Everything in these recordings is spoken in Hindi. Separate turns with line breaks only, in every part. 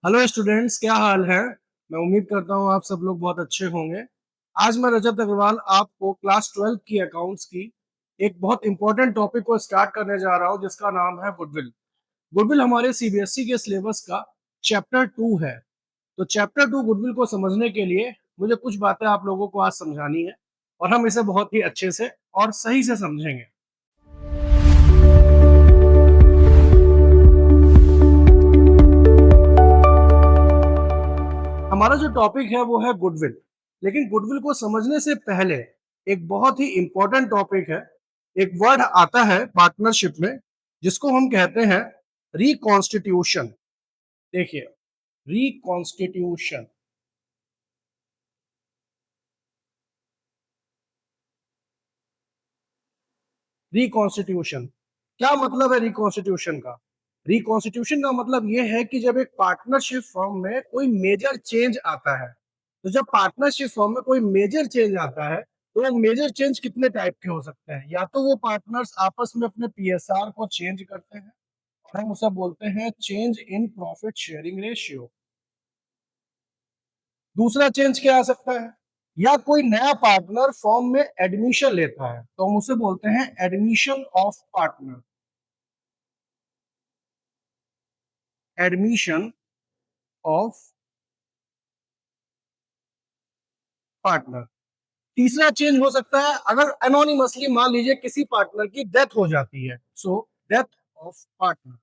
हेलो स्टूडेंट्स, क्या हाल है। मैं उम्मीद करता हूँ आप सब लोग बहुत अच्छे होंगे। आज मैं रजत अग्रवाल आपको क्लास 12 की अकाउंट्स की एक बहुत इंपॉर्टेंट टॉपिक को स्टार्ट करने जा रहा हूँ जिसका नाम है गुडविल। गुडविल हमारे सीबीएसई के सिलेबस का चैप्टर 2 है। तो चैप्टर 2 गुडविल को समझने के लिए मुझे कुछ बातें आप लोगों को आज समझानी है और हम इसे बहुत ही अच्छे से और सही से समझेंगे। हमारा जो टॉपिक है वो है गुडविल। लेकिन गुडविल को समझने से पहले एक बहुत ही इंपॉर्टेंट टॉपिक है। एक वर्ड आता है पार्टनरशिप में जिसको हम कहते हैं रिकॉन्स्टिट्यूशन। देखिए, रिकॉन्स्टिट्यूशन। रिकॉन्स्टिट्यूशन क्या मतलब है रिकॉन्स्टिट्यूशन का? रिकॉन्स्टिट्यूशन का मतलब यह है कि जब एक पार्टनरशिप फॉर्म में कोई मेजर चेंज आता है, तो जब पार्टनरशिप फॉर्म में कोई मेजर चेंज आता है तो वो मेजर चेंज कितने टाइप के हो सकते हैं। या तो वो पार्टनर्स आपस में अपने पीएसआर को चेंज करते हैं और हम उसे बोलते हैं change in profit sharing ratio. दूसरा चेंज क्या आ सकता है? या कोई नया पार्टनर फॉर्म में एडमिशन लेता है तो हम उसे बोलते हैं admission of partner. Admission of partner. तीसरा चेंज हो सकता है अगर एनोनिमसली मान लीजिए किसी पार्टनर की डेथ हो जाती है, सो डेथ ऑफ पार्टनर।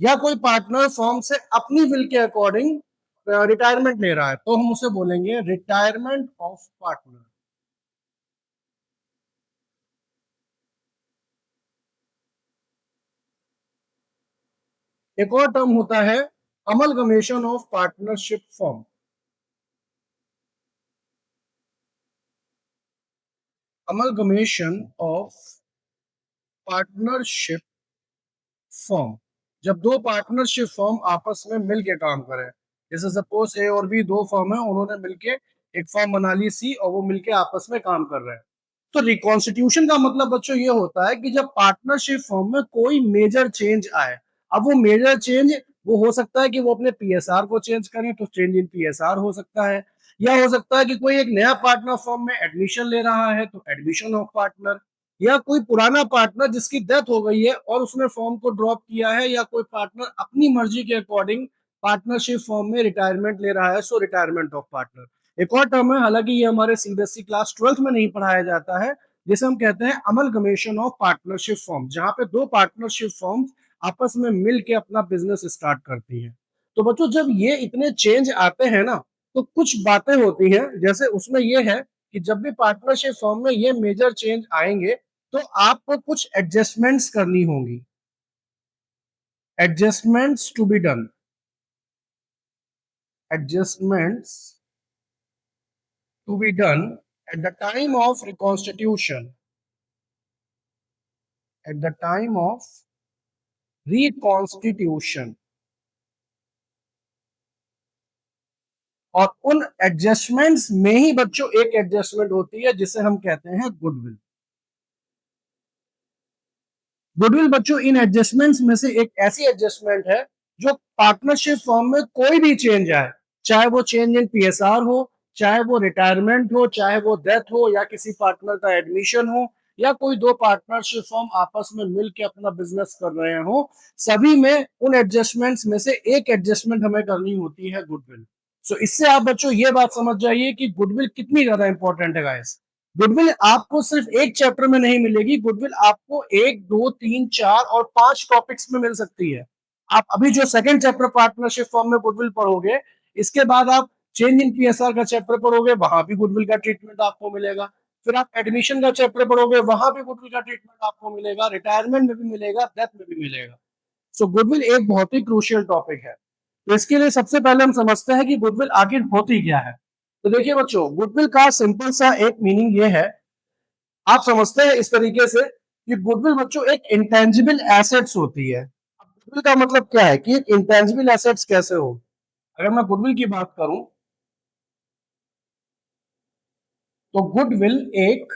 या कोई पार्टनर फॉर्म से अपनी विल के अकॉर्डिंग रिटायरमेंट ले रहा है तो हम उसे बोलेंगे रिटायरमेंट ऑफ पार्टनर। एक और टर्म होता है amalgamation of partnership form. Amalgamation of partnership form. जब दो पार्टनरशिप फॉर्म आपस में मिलके काम करें, जैसे सपोज ए और बी दो फॉर्म है, उन्होंने मिलके एक फॉर्म बना ली सी और वो मिलके आपस में काम कर रहे हैं। तो रिकॉन्स्टिट्यूशन का मतलब बच्चों ये होता है कि जब पार्टनरशिप फॉर्म में कोई मेजर चेंज आए। अब वो मेजर चेंज वो हो सकता है कि वो अपने पीएसआर को चेंज करें तो चेंज इन पीएसआर हो सकता है, या हो सकता है कि कोई एक नया पार्टनर फॉर्म में एडमिशन ले रहा है तो एडमिशन ऑफ पार्टनर, या कोई पुराना पार्टनर जिसकी डेथ हो गई है और उसने फॉर्म को ड्रॉप किया है, या कोई पार्टनर अपनी मर्जी के अकॉर्डिंग पार्टनरशिप फॉर्म में रिटायरमेंट ले रहा है, सो रिटायरमेंट ऑफ पार्टनर। एक और टर्म है, हालांकि ये हमारे सीबीएसई क्लास 12 में नहीं पढ़ाया जाता है, जिसे हम कहते हैं अमलगमेशन ऑफ पार्टनरशिप फॉर्म, जहां पे दो पार्टनरशिप फॉर्म आपस में मिल के अपना बिजनेस स्टार्ट करती है। तो बच्चों, जब ये इतने चेंज आते हैं ना, तो कुछ बातें होती हैं, जैसे उसमें ये है कि जब भी पार्टनरशिप फॉर्म में ये मेजर चेंज आएंगे तो आपको कुछ एडजस्टमेंट्स करनी होंगी। Adjustments to be done. Adjustments to be done at the time of reconstitution. At the time of reconstitution. और उन एडजस्टमेंट्स में ही बच्चों एक एडजस्टमेंट होती है जिसे हम कहते हैं गुडविल। गुडविल बच्चों इन एडजस्टमेंट्स में से एक ऐसी एडजस्टमेंट है जो पार्टनरशिप फॉर्म में कोई भी चेंज आए, चाहे वो चेंज इन पीएसआर हो, चाहे वो रिटायरमेंट हो, चाहे वो डेथ हो, या किसी पार्टनर का एडमिशन हो, या कोई दो पार्टनरशिप फॉर्म आपस में मिलकर अपना बिजनेस कर रहे हो, सभी में उन एडजस्टमेंट्स में से एक एडजस्टमेंट हमें करनी होती है गुडविल। सो इससे आप बच्चों ये बात समझ जाइए कि गुडविल कितनी ज्यादा इंपॉर्टेंट है गाइस। गुडविल आपको सिर्फ एक चैप्टर में नहीं मिलेगी, गुडविल आपको एक दो तीन चार और पांच टॉपिक्स में मिल सकती है। आप अभी जो सेकंड चैप्टर पार्टनरशिप फॉर्म में गुडविल पढ़ोगे, इसके बाद आप चेंज इन पीएसआर का चैप्टर पढ़ोगे, वहां भी गुडविल का ट्रीटमेंट आपको मिलेगा। फिर आप एडमिशन का चैप्टर पढ़ोगे, वहां भी गुडविल का ट्रीटमेंट आपको मिलेगा, रिटायरमेंट में भी मिलेगा, डेथ में भी मिलेगा। सो गुडविल एक बहुत ही क्रूशियल टॉपिक है। तो इसके लिए सबसे पहले हम समझते हैं कि गुडविल आखिर होती क्या है। तो देखिए बच्चों, गुडविल का सिंपल सा एक मीनिंग ये है, आप समझते हैं इस तरीके से कि गुडविल बच्चों एक इंटेंजिबल एसेट्स होती है। गुडविल का मतलब क्या है कि इंटेंजिबल एसेट्स कैसे हो। अगर मैं गुडविल की बात करूं तो गुडविल एक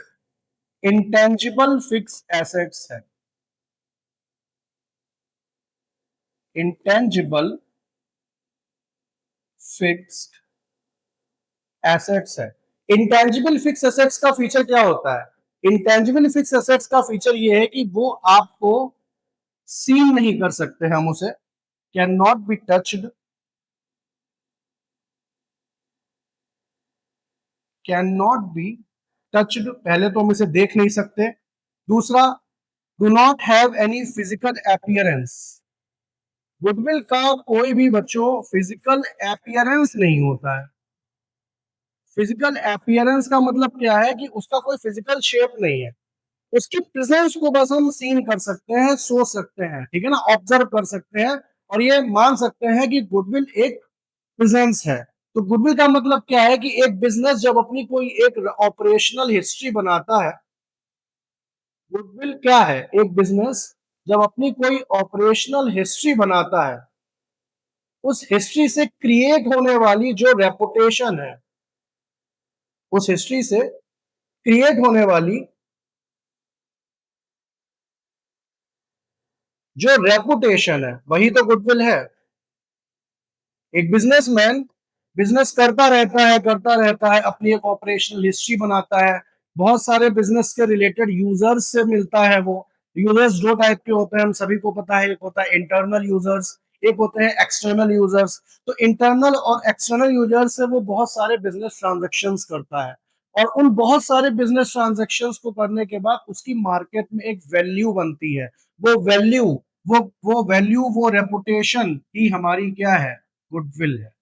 इंटेंजिबल फिक्स एसेट्स है, इंटेंजिबल फिक्स्ड एसेट्स है। इंटेंजिबल फिक्स एसेट्स का फीचर क्या होता है? इंटेंजिबल फिक्स एसेट्स का फीचर ये है कि वो आपको सीन नहीं कर सकते, हम उसे can not be touched, can not be touched, पहले तो हम इसे देख नहीं सकते। दूसरा, do not have any physical appearance, goodwill का कोई भी बच्चों फिजिकल अपीयरेंस नहीं होता है। फिजिकल अपीयरेंस का मतलब क्या है कि उसका कोई फिजिकल शेप नहीं है, उसकी प्रेजेंस को बस हम सीन कर सकते हैं, सोच सकते हैं, ठीक है ना, ऑब्जर्व कर सकते हैं और ये मान सकते हैं कि गुडविल एक प्रेजेंस है। तो गुडविल का मतलब क्या है कि एक बिजनेस जब अपनी कोई एक ऑपरेशनल हिस्ट्री बनाता है, गुडविल क्या है, एक बिजनेस जब अपनी कोई ऑपरेशनल हिस्ट्री बनाता है, उस हिस्ट्री से क्रिएट होने वाली जो रेपुटेशन है, उस हिस्ट्री से क्रिएट होने वाली जो रेपुटेशन है, वही तो गुडविल है। एक बिजनेसमैन बिजनेस करता रहता है, अपनी एक ऑपरेशनल हिस्ट्री बनाता है, बहुत सारे बिजनेस के रिलेटेड यूजर्स से मिलता है। वो यूजर्स दो टाइप के होते हैं, हम सभी को पता है, एक होता है इंटरनल यूजर्स, एक होते हैं एक्सटर्नल यूजर्स। तो इंटरनल और एक्सटर्नल यूजर्स से वो बहुत सारे बिजनेस ट्रांजेक्शन्स करता है, और उन बहुत सारे बिजनेस ट्रांजेक्शन्स को करने के बाद उसकी मार्केट में एक वैल्यू बनती है। वो वैल्यू, वो वैल्यू, वो रेपुटेशन ही हमारी क्या है, गुडविल है।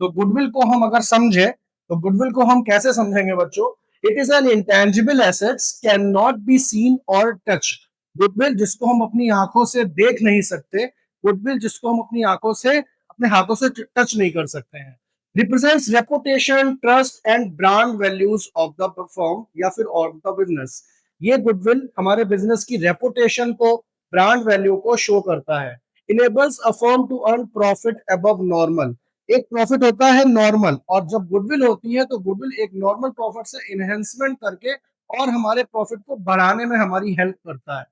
तो गुडविल को हम अगर समझे, तो गुडविल को हम कैसे समझेंगे बच्चों? It is an intangible assets can not be seen और टच। गुडविल जिसको हम अपनी आंखों से देख नहीं सकते, गुडविल जिसको हम अपनी आंखों से, अपने हाथों से टच नहीं कर सकते हैं, represents reputation, trust and brand values of the firm या फिर ऑफ द बिजनेस। ये गुडविल हमारे बिजनेस की रेपुटेशन को, ब्रांड वैल्यू को शो करता है। Enables a firm to earn profit above normal. एक प्रॉफिट होता है नॉर्मल, और जब गुडविल होती है तो गुडविल एक नॉर्मल प्रॉफिट से इनहेंसमेंट करके और हमारे प्रॉफिट को बढ़ाने में हमारी हेल्प करता है।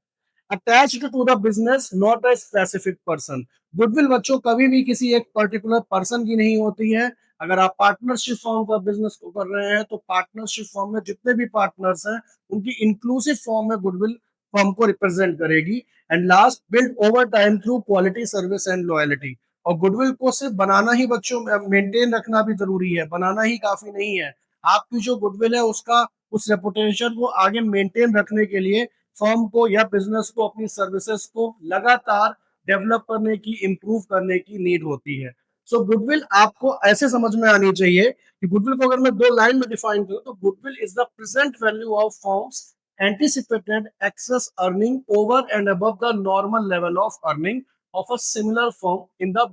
Attached to the business not a specific person. Goodwill बच्चों कभी भी किसी एक पर्टिकुलर पर्सन की नहीं होती है। अगर आप पार्टनरशिप फॉर्म का बिजनेस को कर रहे हैं, तो पार्टनरशिप फॉर्म में जितने भी पार्टनर्स हैं, उनकी इंक्लूसिव फॉर्म में गुडविल फॉर्म को रिप्रेजेंट करेगी। And last, build over time through quality service and loyalty. और गुडविल को सिर्फ बनाना ही बच्चों, मेंटेन रखना भी जरूरी है, बनाना ही काफी नहीं है। आपकी जो गुडविल है उसका, उस रेपुटेशन को आगे मेंटेन रखने के लिए फर्म को या बिजनेस को अपनी सर्विसेज को लगातार डेवलप करने की, इंप्रूव करने की नीड होती है। सो गुडविल आपको ऐसे समझ में आनी चाहिए कि गुडविल को अगर मैं दो लाइन में डिफाइन करूं, तो goodwill is the present value of firms anticipated excess earning over and above the normal level of earning of a similar firm in the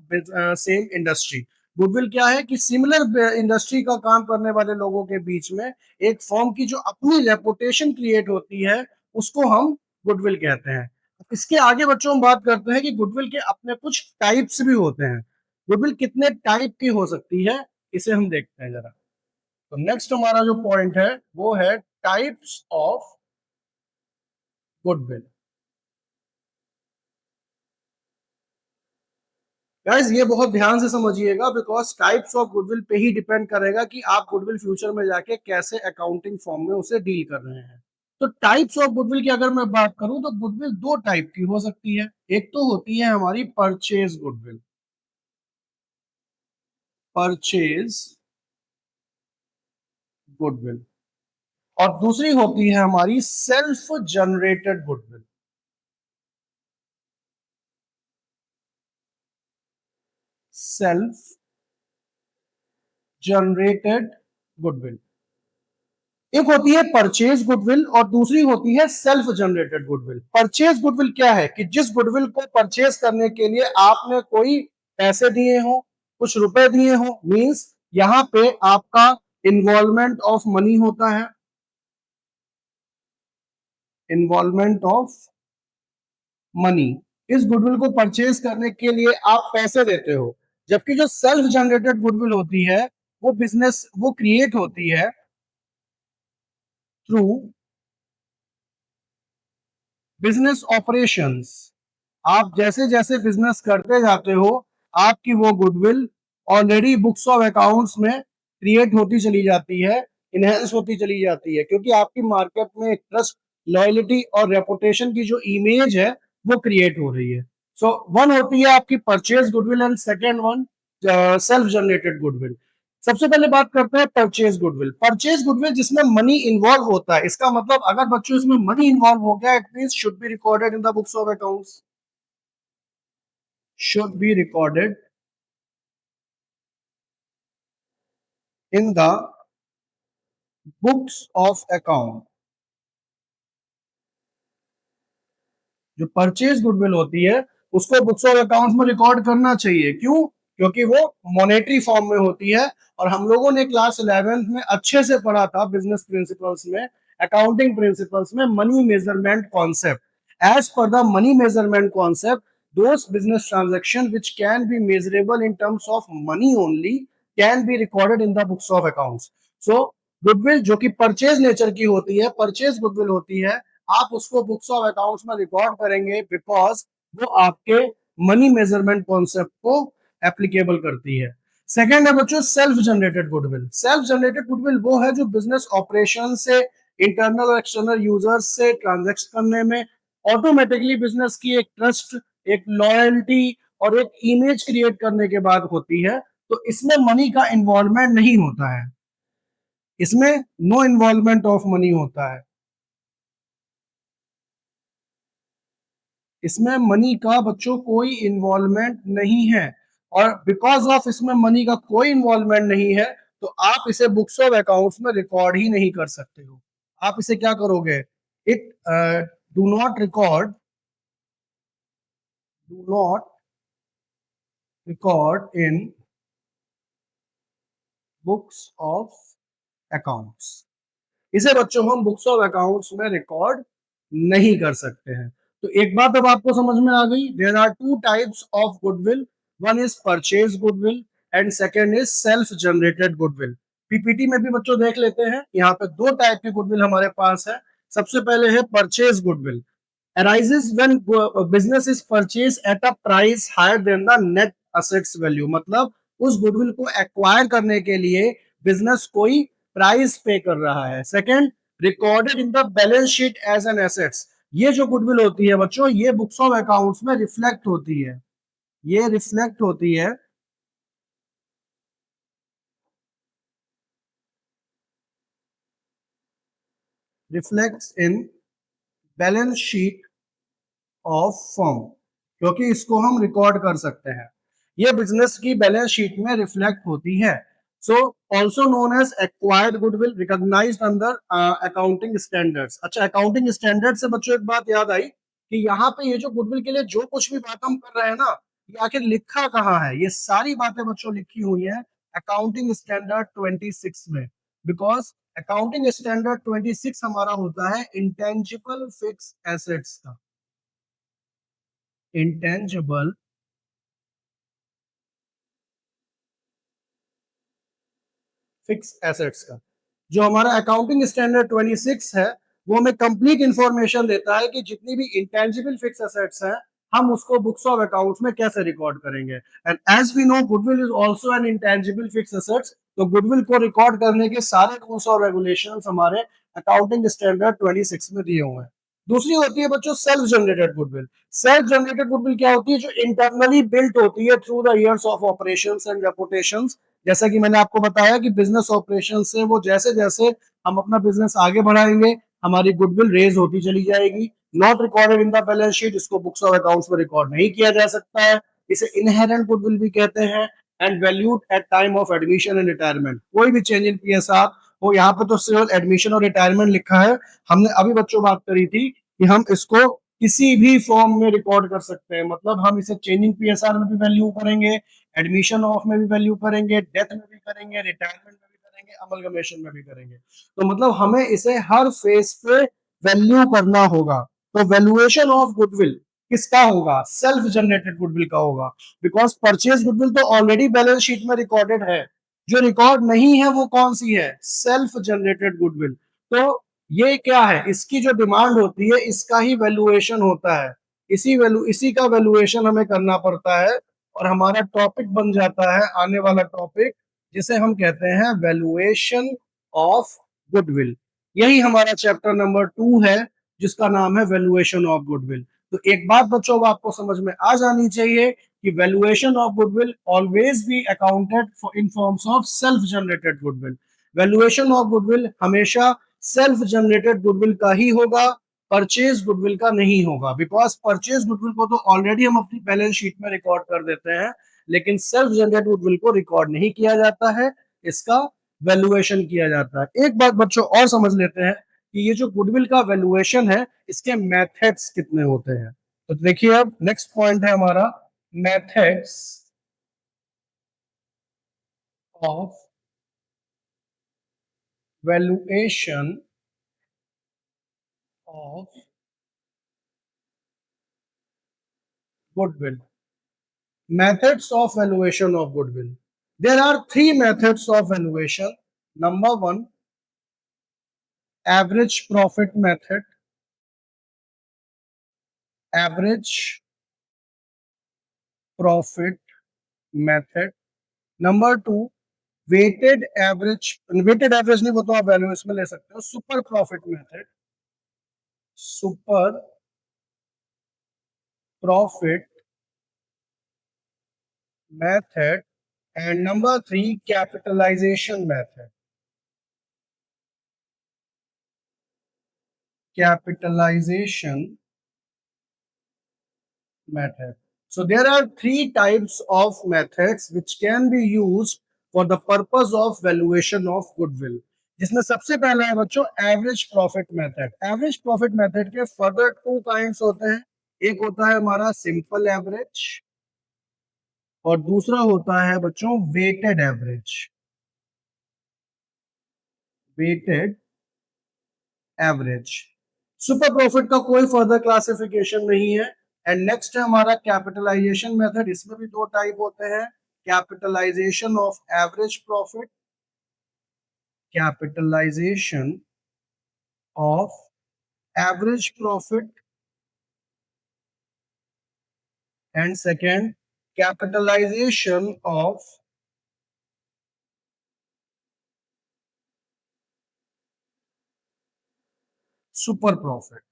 same industry। Goodwill क्या है कि सिमिलर इंडस्ट्री का काम करने वाले लोगों के बीच में एक फर्म की जो अपनी रेपुटेशन क्रिएट होती है, उसको हम गुडविल कहते हैं। इसके आगे बच्चों हम बात करते हैं कि गुडविल के अपने कुछ टाइप्स भी होते हैं। गुडविल कितने टाइप की हो सकती है, इसे हम देखते हैं जरा। तो नेक्स्ट हमारा जो पॉइंट है वो है टाइप्स ऑफ गुडविल। गाइस ये बहुत ध्यान से समझिएगा, बिकॉज टाइप्स ऑफ गुडविल पे ही डिपेंड करेगा कि आप गुडविल फ्यूचर में जाके कैसे अकाउंटिंग फॉर्म में उसे डील कर रहे हैं। तो टाइप्स ऑफ गुडविल की अगर मैं बात करूं, तो गुडविल दो टाइप की हो सकती है। एक तो होती है हमारी परचेज गुडविल, परचेज गुडविल, और दूसरी होती है हमारी self generated goodwill, self generated goodwill. एक होती है परचेज गुडविल और दूसरी होती है self generated goodwill. Purchase goodwill क्या है कि जिस गुडविल को परचेज करने के लिए आपने कोई पैसे दिए हो, कुछ रुपए दिए हो, मींस यहां पे आपका इन्वॉल्वमेंट ऑफ मनी होता है, इन्वॉल्वमेंट ऑफ मनी। इस गुडविल को परचेज करने के लिए आप पैसे देते हो। जबकि जो सेल्फ जनरेटेड गुडविल होती है, वो बिजनेस, वो क्रिएट होती है थ्रू बिजनेस ऑपरेशंस, आप जैसे जैसे बिजनेस करते जाते हो आपकी वो goodwill already books of accounts में क्रिएट होती चली जाती है, इनहेंस होती चली जाती है, क्योंकि आपकी मार्केट में एक ट्रस्ट, लॉयलिटी और रेपुटेशन की जो इमेज है वो क्रिएट हो रही है। सो वन होती है आपकी purchase goodwill and second one self generated goodwill. सबसे पहले बात करते हैं परचेज गुडविल। परचेज गुडविल जिसमें मनी इन्वॉल्व होता है, इसका मतलब अगर बच्चों इसमें मनी इन्वॉल्व हो गया, it means should be recorded in the books of accounts, should be recorded in the books of account। जो परचेज गुडविल होती है उसको बुक्स ऑफ अकाउंट्स में रिकॉर्ड करना चाहिए। क्यों? क्योंकि वो मॉनेटरी फॉर्म में होती है, और हम लोगों ने क्लास 11th में अच्छे से पढ़ा था बिजनेस प्रिंसिपल्स में, अकाउंटिंग प्रिंसिपल्स में, money measurement concept. As per the money measurement concept, those business transactions which can be measurable in terms of money only can be recorded in the books of accounts। so goodwill जो कि परचेज नेचर की होती है, परचेज गुडविल होती है, आप उसको बुक्स ऑफ अकाउंट्स में रिकॉर्ड करेंगे बिकॉज वो आपके मनी मेजरमेंट कॉन्सेप्ट को एप्लीकेबल करती है। सेकेंड है बच्चों self generated goodwill. Self generated goodwill वो है जो बिजनेस ऑपरेशन से, इंटरनल और एक्सटर्नल यूजर्स से ट्रांजेक्ट करने में ऑटोमेटिकली बिजनेस की एक ट्रस्ट, एक लॉयल्टी और एक इमेज क्रिएट करने के बाद होती है। तो इसमें मनी का इन्वॉल्वमेंट नहीं होता है, इसमें नो इन्वॉल्वमेंट ऑफ मनी होता है, इसमें मनी का बच्चों कोई इन्वॉल्वमेंट नहीं है। और बिकॉज ऑफ इसमें मनी का कोई इन्वॉल्वमेंट नहीं है तो आप इसे बुक्स ऑफ अकाउंट्स में रिकॉर्ड ही नहीं कर सकते हो। आप इसे क्या करोगे? It do not record, do not record in books of accounts. इसे बच्चों हम बुक्स ऑफ अकाउंट्स में रिकॉर्ड नहीं कर सकते हैं। तो एक बात अब आपको समझ में आ गई, there are two types of goodwill, one is purchase goodwill and second is self generated goodwill. PPT में भी बच्चों देख लेते हैं, यहाँ पे दो टाइप की गुडविल हमारे पास है। सबसे पहले है purchase goodwill, arises when business is purchased at a price higher than the net assets value। मतलब उस गुडविल को एक्वायर करने के लिए बिजनेस कोई प्राइस पे कर रहा है। Second, recorded in the balance sheet as an assets. ये जो गुडविल होती है बच्चों, ये बुक्स ऑफ अकाउंट्स में रिफ्लेक्ट होती है, ये रिफ्लेक्ट होती है, reflects in balance sheet of firm, क्योंकि इसको हम रिकॉर्ड कर सकते हैं। ये बिजनेस की बैलेंस शीट में रिफ्लेक्ट होती है। So also known as acquired goodwill recognized under accounting standards. अच्छा, अकाउंटिंग स्टैंडर्ड से बच्चों एक बात याद आई कि यहाँ पे ये जो गुडविल के लिए जो कुछ भी बात हम कर रहे हैं ना, ये आखिर लिखा कहाँ है? ये सारी बातें बच्चों लिखी हुई है अकाउंटिंग स्टैंडर्ड 26 में। बिकॉज अकाउंटिंग स्टैंडर्ड 26 हमारा होता है इंटेंजिबल फिक्स एसेट्स का, इंटेंजिबल फिक्स एसेट्स का। जो हमारा अकाउंटिंग स्टैंडर्ड 26 है वो हमें कंप्लीट इंफॉर्मेशन देता है कि जितनी भी इंटेंजिबल फिक्स एसेट्स हैं हम उसको बुक्स ऑफ अकाउंट्स में कैसे रिकॉर्ड करेंगे। And as we know goodwill is also an intangible fix assets, तो गुडविल को रिकॉर्ड करने के सारे रूल्स और रेगुलेशंस हमारे अकाउंटिंग स्टैंडर्ड 26 में दिए हुए हैं। दूसरी होती है बच्चों self generated goodwill. Self generated goodwill क्या होती है? जो इंटरनली बिल्ट होती है through the years of operations and reputations. जैसा कि मैंने आपको बताया कि बिजनेस ऑपरेशन से वो जैसे जैसे हम अपना बिजनेस आगे बढ़ाएंगे हमारी गुडविल रेज होती चली जाएगी। Not recorded in the balance sheet, इसको बुक्स ऑफ अकाउंट्स में रिकॉर्ड नहीं किया जा सकता है, इसे इनहेरेंट गुडविल भी कहते हैं। And valued at time of admission and retirement. कोई भी चेंज इन पीएसआर हो, यहाँ पे तो सिर्फ एडमिशन और रिटायरमेंट लिखा है। हमने अभी बच्चों बात करी थी कि हम इसको किसी भी फॉर्म में रिकॉर्ड कर सकते हैं, मतलब हम इसे चेंजिंग पीएसआर में भी वैल्यू करेंगे, एडमिशन ऑफ में भी वैल्यू करेंगे, डेथ में भी करेंगे, रिटायरमेंट में भी करेंगे, अमलगमेशन में भी करेंगे। तो मतलब हमें इसे हर फेज पे वैल्यू करना होगा। तो वैल्यूएशन ऑफ गुडविल किसका होगा? सेल्फ जनरेटेड गुडविल का होगा। बिकॉज परचेज गुडविल तो ऑलरेडी बैलेंस शीट में रिकॉर्डेड है, जो रिकॉर्ड नहीं है वो कौन सी है? Self generated goodwill. तो ये क्या है, इसकी जो डिमांड होती है इसका ही वैल्यूएशन होता है, इसी का वैल्यूएशन हमें करना पड़ता है और हमारा टॉपिक बन जाता है आने वाला टॉपिक, जिसे हम कहते हैं वैल्यूएशन ऑफ गुडविल। यही हमारा चैप्टर नंबर 2 है, जिसका नाम है वैल्यूएशन ऑफ गुडविल। तो एक बात बच्चों अब आपको समझ में आ जानी चाहिए कि valuation of goodwill always be accounted in forms of self generated goodwill. Valuation of goodwill हमेशा सेल्फ जनरेटेड गुडविल का ही होगा, परचेज गुडविल का नहीं होगा। बिकॉज परचेज गुडविल को तो ऑलरेडी हम अपनी बैलेंस शीट में रिकॉर्ड कर देते हैं, लेकिन सेल्फ जनरेटेड गुडविल को रिकॉर्ड नहीं किया जाता है, इसका वैल्यूएशन किया जाता है। एक बात बच्चों और समझ लेते हैं कि ये जो गुडविल का वैल्यूएशन है, इसके मेथड्स कितने होते हैं। तो देखिए अब नेक्स्ट पॉइंट है हमारा methods of valuation of goodwill. Methods of valuation of goodwill. There are three methods of valuation. Number one, average profit method. Average profit method. Number two, weighted average नहीं, वो तो आप वैल्यूएशन में ले सकते हो, super profit method, super profit method, and number three, capitalization method. Capitalization method. So there are three types of methods which can be used for the purpose of valuation of goodwill. जिसमें सबसे पहला है बच्चों average profit method. Average profit method के फर्दर टू काइंड्स होते हैं, एक होता है हमारा सिंपल एवरेज और दूसरा होता है बच्चों weighted average. Weighted average. Super profit का कोई फर्दर क्लासिफिकेशन नहीं है। एंड नेक्स्ट है हमारा कैपिटलाइजेशन मेथड, इसमें भी दो टाइप होते हैं, capitalization of average profit, capitalization of average profit, and second capitalization of super profit.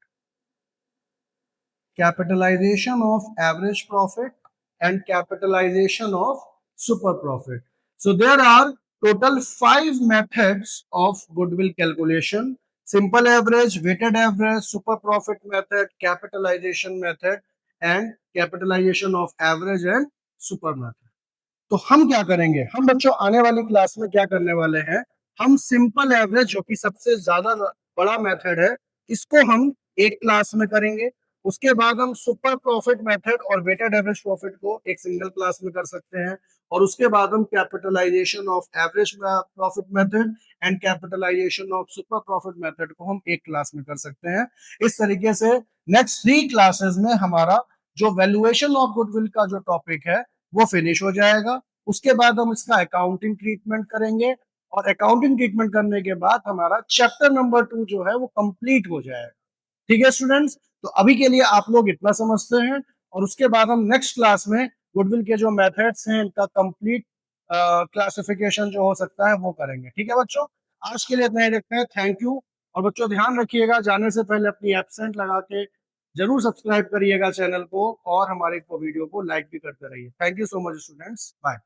Capitalization of average profit and capitalization of super profit. So there are total 5 methods of goodwill calculation: simple average, weighted average, super profit method, capitalization method and capitalization of average and super method. तो हम क्या करेंगे, हम बच्चों आने वाली क्लास में क्या करने वाले हैं, हम सिंपल एवरेज जो कि सबसे ज्यादा बड़ा मेथड है, इसको हम एक क्लास में करेंगे। उसके बाद हम सुपर प्रॉफिट मेथड और वेटेड एवरेज प्रॉफिट को एक सिंगल क्लास में कर सकते हैं और उसके बाद हम capitalization of average profit method and capitalization of super profit method को हम एक क्लास में कर सकते हैं। इस तरीके से नेक्स्ट 3 क्लासेस में हमारा जो वैल्यूएशन ऑफ गुडविल का जो टॉपिक है वो फिनिश हो जाएगा। उसके बाद हम इसका अकाउंटिंग ट्रीटमेंट करेंगे और अकाउंटिंग ट्रीटमेंट करने के बाद हमारा चैप्टर नंबर 2 जो है वो कंप्लीट हो जाएगा। ठीक है स्टूडेंट्स, तो अभी के लिए आप लोग इतना समझते हैं और उसके बाद हम नेक्स्ट क्लास में गुडविल के जो मेथड्स हैं इनका कंप्लीट क्लासिफिकेशन जो हो सकता है वो करेंगे। ठीक है बच्चों, आज के लिए इतना ही रखते हैं। Thank you. और बच्चों ध्यान रखिएगा, जाने से पहले अपनी एब्सेंट लगा के जरूर सब्सक्राइब करिएगा चैनल को और हमारे वीडियो को लाइक भी करते रहिए। Thank you so much students, bye.